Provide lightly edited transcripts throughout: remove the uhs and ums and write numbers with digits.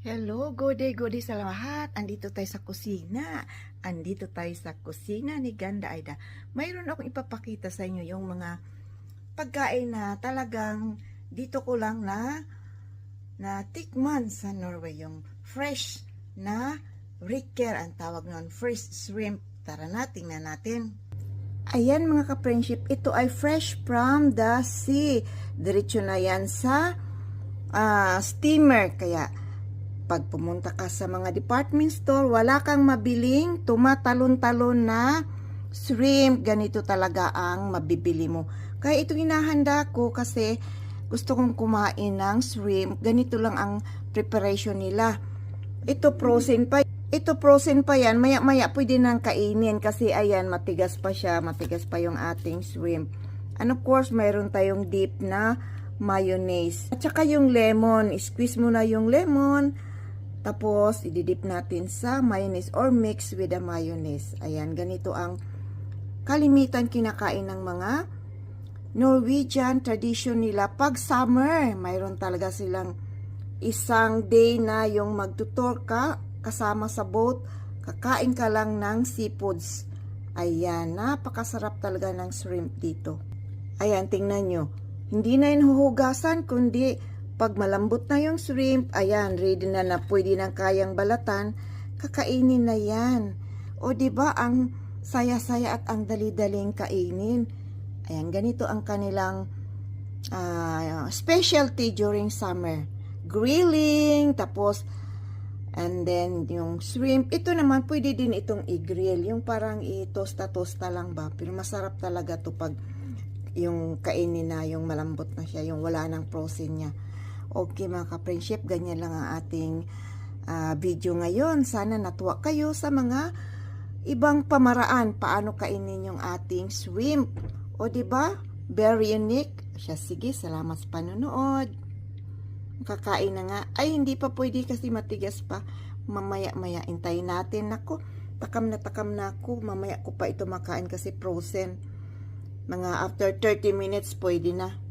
Hello, good day sa lahat. Andito tayo sa kusina. Andito tayo sa kusina ni Ganda Aida. Mayroon akong ipapakita sa inyo yung mga pagkain na talagang dito ko lang na tikman sa Norway. Yung fresh na riker ang tawag nun. Fresh shrimp. Tara na, tingnan natin. Ayan mga ka-friendship, ito ay fresh from the sea. Diretso na yan sa steamer. Kaya pag pumunta ka sa mga department store, wala kang mabiling tumatalon-talon na shrimp. Ganito talaga ang mabibili mo. Kaya ito hinahanda ko kasi gusto kong kumain ng shrimp. Ganito lang ang preparation nila. Ito frozen pa. Ito frozen pa yan. Maya-maya pwede nang kainin kasi ayan, matigas pa siya. Matigas pa yung ating shrimp. And of course, mayroon tayong dip na mayonnaise. At saka yung lemon. Squeeze mo na yung lemon. Tapos, ididip natin sa mayonnaise or mix with the mayonnaise. Ayan, ganito ang kalimitan kinakain ng mga Norwegian tradition nila. Pag summer, mayroon talaga silang isang day na yung magtutor ka kasama sa boat. Kakain ka lang ng seafoods. Ayan, napakasarap talaga ng shrimp dito. Ayan, tingnan nyo. Hindi na yun huhugasan, kundi pag malambot na yung shrimp, ayan, ready na pwede nang kayang balatan, kakainin na yan. O diba, ang saya-saya at ang dali-daling kainin. Ayan, ganito ang kanilang specialty during summer. Grilling, tapos, and then yung shrimp, ito naman pwede din itong i-grill. Yung parang i-tosta-tosta lang ba. Pero masarap talaga to pag yung kainin na, yung malambot na siya, yung wala nang frozen niya. Okay mga ka-friendship, ganyan lang ang ating video ngayon. Sana natuwa kayo sa mga ibang pamaraan paano kainin yung ating shrimp. O diba? Very unique. Siya, sige, salamat sa panonood. Kakain na nga. Ay, hindi pa pwede kasi matigas pa. Mamaya-maya, intayin natin. Ako, takam na ako. Mamaya ko pa ito makain kasi frozen. Mga after 30 minutes, pwede na.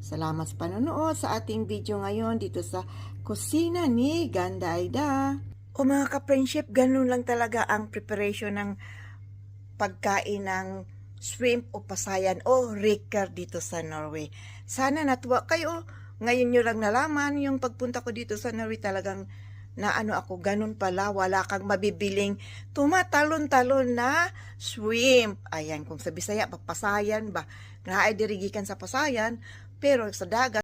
Salamat sa panonood sa ating video ngayon dito sa kusina ni Ganda Aida. O mga ka-friendship, ganun lang talaga ang preparation ng pagkain ng shrimp o pasayan o riker dito sa Norway. Sana natuwa kayo. Ngayon nyo lang nalaman yung pagpunta ko dito sa Norway, talagang ako, ganun pala, wala kang mabibiling tumatalon-talon na shrimp. Ayan, kung sa Bisaya, papasayan ba? Naay dirigikan sa pasayan, pero sa dagat,